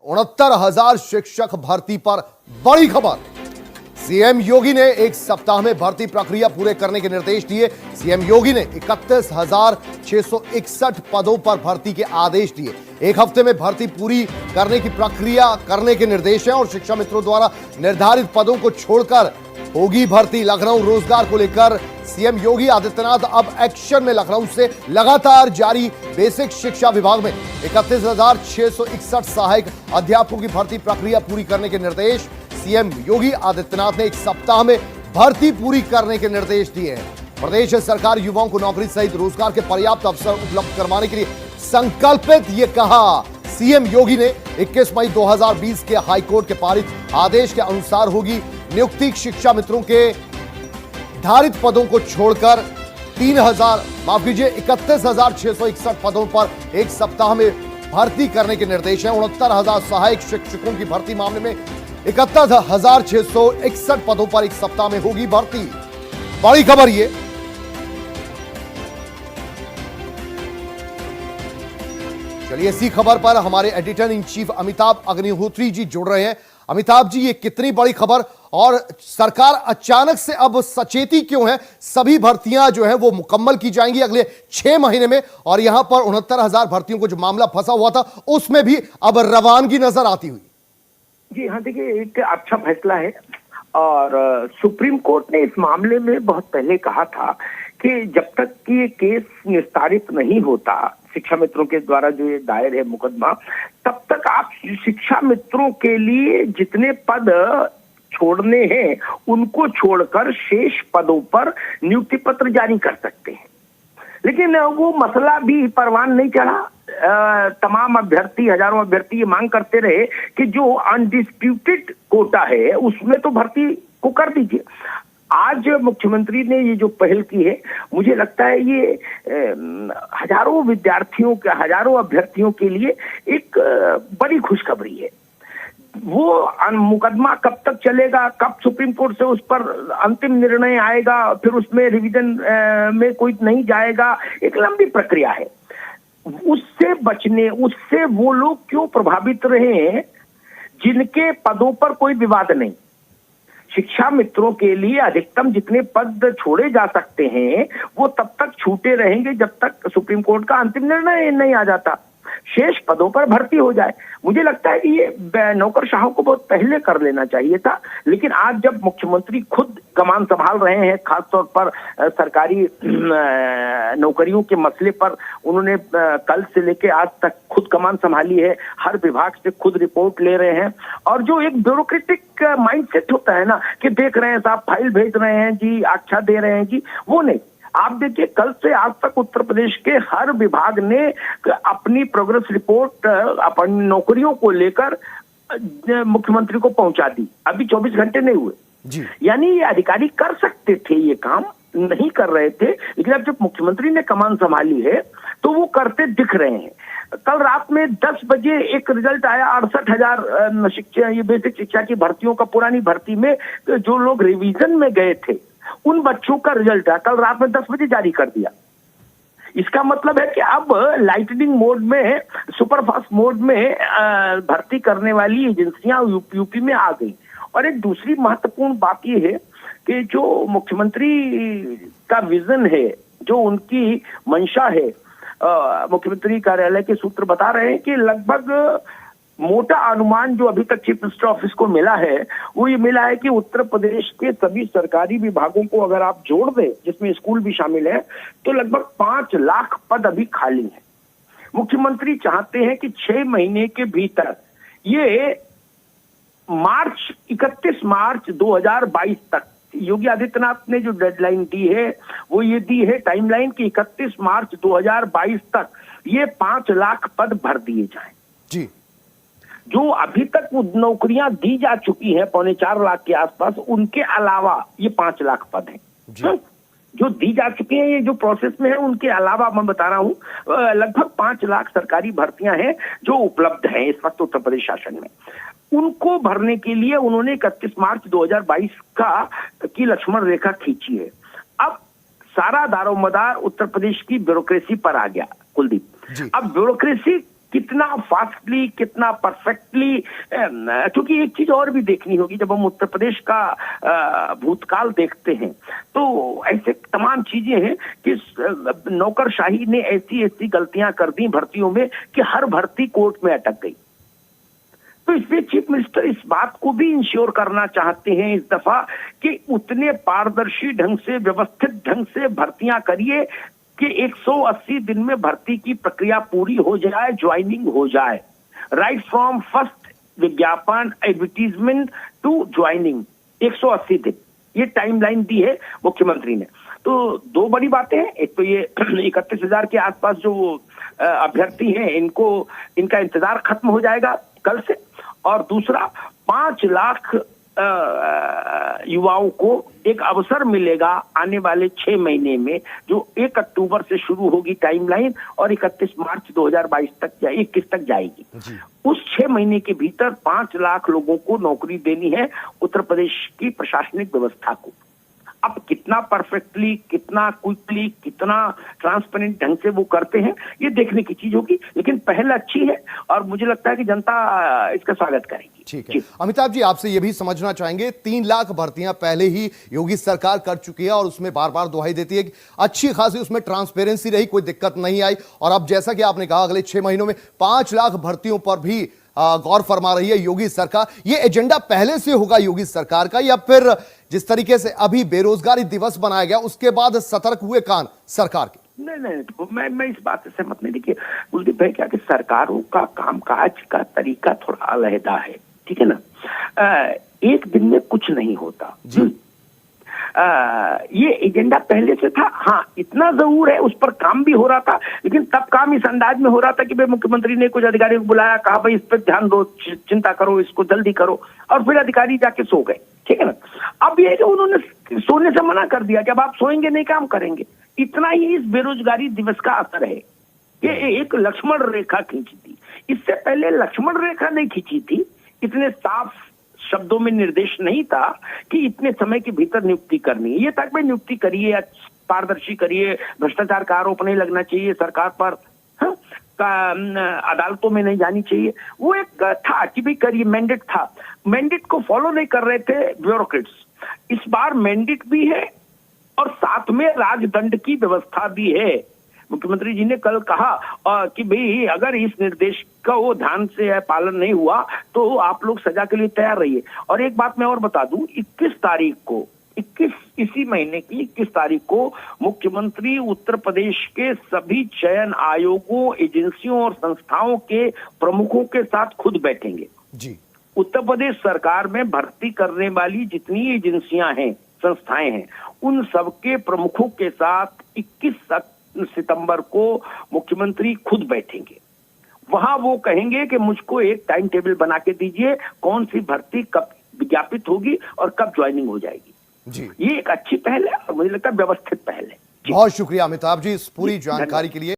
69,000 शिक्षक भर्ती पर बड़ी खबर। सीएम योगी ने एक सप्ताह में भर्ती प्रक्रिया पूरे करने के निर्देश दिए। सीएम योगी ने 31,661 पदों पर भर्ती के आदेश दिए। एक हफ्ते में भर्ती पूरी करने की प्रक्रिया करने के निर्देश हैं और शिक्षा मित्रों द्वारा निर्धारित पदों को छोड़कर होगी भर्ती। लखनऊ रोजगार को लेकर सीएम योगी आदित्यनाथ अब एक्शन में। लखनऊ से लगातार जारी बेसिक शिक्षा विभाग में 31,661 सहायक अध्यापकों की भर्ती प्रक्रिया पूरी करने के निर्देश। सीएम योगी आदित्यनाथ ने एक सप्ताह में भर्ती पूरी करने के निर्देश दिए हैं। प्रदेश सरकार युवाओं को नौकरी सहित रोजगार के पर्याप्त अवसर उपलब्ध करवाने के लिए संकल्पित, ये कहा सीएम योगी ने। 21 मई 2020 के हाईकोर्ट के पारित आदेश के अनुसार होगी नियुक्ति। शिक्षा मित्रों के धारित पदों को छोड़कर 31,661 पदों पर एक सप्ताह में भर्ती करने के निर्देश हैं। 69,000 सहायक शिक्षकों की भर्ती मामले में 31,661 पदों पर एक सप्ताह में होगी भर्ती। बड़ी खबर ये। चलिए इसी खबर पर हमारे editor in chief Amitabh Agnihotri ji जुड़ रहे हैं। अमिताभ जी, ये कितनी बड़ी खबर और सरकार अचानक से अब सचेती क्यों है? सभी भर्तियां जो है वो मुकम्मल की जाएंगी अगले 6 महीने में और यहां पर 69,000 भर्तियों को जो मामला फंसा हुआ था उसमें भी अब रवानगी नजर आती हुई। जी हाँ, देखिए एक अच्छा फैसला है और सुप्रीम कोर्ट ने इस मामले में बहुत पहले कहा था कि जब तक कि ये केस निस्तारित नहीं होता, शिक्षा मित्रों के द्वारा जो ये दायर है मुकदमा, तब तक आप शिक्षा मित्रों के लिए जितने पद छोड़ने हैं उनको छोड़कर शेष पदों पर नियुक्ति पत्र जारी कर सकते हैं। लेकिन वो मसला भी परवान नहीं चढ़ा। तमाम अभ्यर्थी, हजारों अभ्यर्थी ये मांग करते रहे कि जो अनडिस्प्यूटेड कोटा है उसमें तो भर्ती को कर दीजिए। आज मुख्यमंत्री ने ये जो पहल की है, मुझे लगता है ये हजारों विद्यार्थियों के, हजारों अभ्यर्थियों के लिए एक बड़ी खुशखबरी है। वो मुकदमा कब तक चलेगा, कब सुप्रीम कोर्ट से उस पर अंतिम निर्णय आएगा, फिर उसमें रिवीजन में कोई नहीं जाएगा, एक लंबी प्रक्रिया है। उससे बचने, उससे वो लोग क्यों प्रभावित रहे जिनके पदों पर कोई विवाद नहीं। शिक्षा मित्रों के लिए अधिकतम जितने पद छोड़े जा सकते हैं वो तब तक छूटे रहेंगे जब तक सुप्रीम कोर्ट का अंतिम निर्णय नहीं आ जाता, शेष पदों पर भर्ती हो जाए। मुझे लगता है कि ये नौकरशाहों को बहुत पहले कर लेना चाहिए था, लेकिन आज जब मुख्यमंत्री खुद कमान संभाल रहे हैं, खासतौर पर सरकारी नौकरियों के मसले पर उन्होंने कल से लेकर आज तक खुद कमान संभाली है, हर विभाग से खुद रिपोर्ट ले रहे हैं और जो एक ब्यूरोक्रेटिक माइंडसेट होता है ना कि देख रहे हैं साहब, फाइल भेज रहे हैं जी, आख्या दे रहे हैं जी, वो नहीं। आप देखिए कल से आज तक उत्तर प्रदेश के हर विभाग ने अपनी प्रोग्रेस रिपोर्ट अपनी नौकरियों को लेकर मुख्यमंत्री को पहुंचा दी। अभी 24 घंटे नहीं हुए जी। यानी ये अधिकारी कर सकते थे, ये काम नहीं कर रहे थे, लेकिन अब जब मुख्यमंत्री ने कमान संभाली है तो वो करते दिख रहे हैं। कल रात में 10 बजे एक रिजल्ट आया, 68,000 शिक्षा, ये बेसिक शिक्षा की भर्तियों का, पुरानी भर्ती में जो लोग रिवीजन में गए थे उन बच्चों का रिजल्ट है, कल रात में 10 बजे जारी कर दिया। इसका मतलब है कि अब लाइटनिंग मोड में, सुपरफास्ट मोड में भर्ती करने वाली एजेंसियां यूपी में आ गई। और एक दूसरी महत्वपूर्ण बात यह है कि जो मुख्यमंत्री का विजन है, जो उनकी मंशा है, मुख्यमंत्री कार्यालय के सूत्र बता रहे हैं कि लगभग मोटा अनुमान जो अभी तक चीफ मिनिस्टर ऑफिस को मिला है वो ये मिला है कि उत्तर प्रदेश के सभी सरकारी विभागों को अगर आप जोड़ दें, जिसमें स्कूल भी शामिल है, तो लगभग 5 लाख पद अभी खाली हैं। मुख्यमंत्री चाहते हैं कि 6 महीने के भीतर ये 31 मार्च 2022 तक, योगी आदित्यनाथ ने जो डेडलाइन दी है वो ये दी है टाइमलाइन की 31 मार्च 2022 तक ये 5 लाख पद भर दिए जाएं जी। जो अभी तक वो नौकरियां दी जा चुकी हैं 4.25 लाख के आसपास, उनके अलावा ये 5 लाख पद हैं जो दी जा चुकी हैं। ये जो प्रोसेस में है उनके अलावा मैं बता रहा हूं लगभग 5 लाख सरकारी भर्तियां हैं जो उपलब्ध हैं इस वक्त उत्तर प्रदेश शासन में। उनको भरने के लिए उन्होंने 31 मार्च 2022 की लक्ष्मण रेखा खींची है। अब सारा दारोमदार उत्तर प्रदेश की ब्यूरोक्रेसी पर आ गया कुलदीप। अब ब्यूरोक्रेसी कितना फास्टली, कितना परफेक्टली, क्योंकि एक चीज और भी देखनी होगी, जब हम उत्तर प्रदेश का भूतकाल देखते हैं तो ऐसे तमाम चीजें हैं कि नौकरशाही ने ऐसी ऐसी गलतियां कर दी भर्तियों में कि हर भर्ती कोर्ट में अटक गई। तो इसलिए चीफ मिनिस्टर इस बात को भी इंश्योर करना चाहते हैं इस दफा कि उतने पारदर्शी ढंग से, व्यवस्थित ढंग से भर्तियां करिए कि 180 दिन में भर्ती की प्रक्रिया पूरी हो जाए, ज्वाइनिंग हो जाए, राइट फ्रॉम फर्स्ट विज्ञापन, एडवर्टीजमेंट टू ज्वाइनिंग, 180 दिन ये टाइमलाइन दी है मुख्यमंत्री ने। तो दो बड़ी बातें हैं, एक तो ये 31,000 के आसपास जो अभ्यर्थी हैं इनका इंतजार खत्म हो जाएगा कल से, और दूसरा 5 लाख युवाओं को एक अवसर मिलेगा आने वाले 6 महीने में, जो 1 अक्टूबर से शुरू होगी टाइमलाइन और 31 मार्च 2022 तक 21 तक जाएगी। उस 6 महीने के भीतर 5 लाख लोगों को नौकरी देनी है उत्तर प्रदेश की प्रशासनिक व्यवस्था को। अब कितना परफेक्टली, कितना क्विकली, कितना ट्रांसपेरेंट ढंग से वो करते हैं ये देखने की चीज होगी, लेकिन पहल अच्छी है और मुझे लगता है कि जनता इसका स्वागत करेगी। ठीक है अमिताभ जी, आपसे ये भी समझना चाहेंगे, 3 लाख भर्तियां पहले ही योगी सरकार कर चुकी है और उसमें बार बार दुहाई देती है कि अच्छी खासी उसमें ट्रांसपेरेंसी रही, कोई दिक्कत नहीं आई, और अब जैसा कि आपने कहा अगले 6 महीनों में 5 लाख भर्तियों पर भी गौर फरमा रही है योगी सरकार। ये एजेंडा पहले से होगा योगी सरकार का, या फिर जिस तरीके से अभी बेरोजगारी दिवस बनाया गया उसके बाद सतर्क हुए कान सरकार के? नहीं, मैं इस बात से सहमत नहीं। देखिए कुलदीप भाई, क्या कि सरकारों का कामकाज का तरीका थोड़ा अलहदा है, ठीक है ना। एक दिन में कुछ नहीं होता जी। ये एजेंडा पहले से था, हाँ इतना जरूर है, उस पर काम भी हो रहा था, लेकिन तब काम इस अंदाज में हो रहा था कि भाई मुख्यमंत्री ने कुछ अधिकारियों को बुलाया, कहा भाई इस पर ध्यान दो, चिंता करो, इसको जल्दी करो, और फिर अधिकारी जाके सो गए, ठीक है ना। अब ये जो उन्होंने सोने से मना कर दिया कि अब आप सोएंगे नहीं, काम करेंगे, इतना ही इस बेरोजगारी दिवस का असर है। ये एक लक्ष्मण रेखा खींची थी, इससे पहले लक्ष्मण रेखा नहीं खींची थी, इतने साफ शब्दों में निर्देश नहीं था कि इतने समय के भीतर नियुक्ति करनी है। ये तक में नियुक्ति करिए, पारदर्शी करिए, भ्रष्टाचार का आरोप नहीं लगना चाहिए सरकार पर, अदालतों में नहीं जानी चाहिए, वो एक था कि भाई करिए, मैंडेट था। मैंडेट को फॉलो नहीं कर रहे थे ब्यूरोक्रेट्स, इस बार मैंडेट भी है और साथ में राजदंड की व्यवस्था भी है। मुख्यमंत्री जी ने कल कहा कि भाई अगर इस निर्देश का वो ध्यान से पालन नहीं हुआ तो आप लोग सजा के लिए तैयार रहिए। और एक बात मैं और बता दूं, 21 इसी महीने की 21 तारीख को मुख्यमंत्री उत्तर प्रदेश के सभी चयन आयोगों, एजेंसियों और संस्थाओं के प्रमुखों के साथ खुद बैठेंगे जी। उत्तर प्रदेश सरकार में भर्ती करने वाली जितनी एजेंसियां हैं, संस्थाएं हैं, उन सबके प्रमुखों के साथ 21 सितंबर को मुख्यमंत्री खुद बैठेंगे। वहां वो कहेंगे कि मुझको एक टाइम टेबल बना के दीजिए, कौन सी भर्ती कब विज्ञापित होगी और कब ज्वाइनिंग हो जाएगी जी। ये एक अच्छी पहल है और मुझे लगता है व्यवस्थित पहल है। बहुत शुक्रिया अमिताभ जी इस पूरी जानकारी के लिए।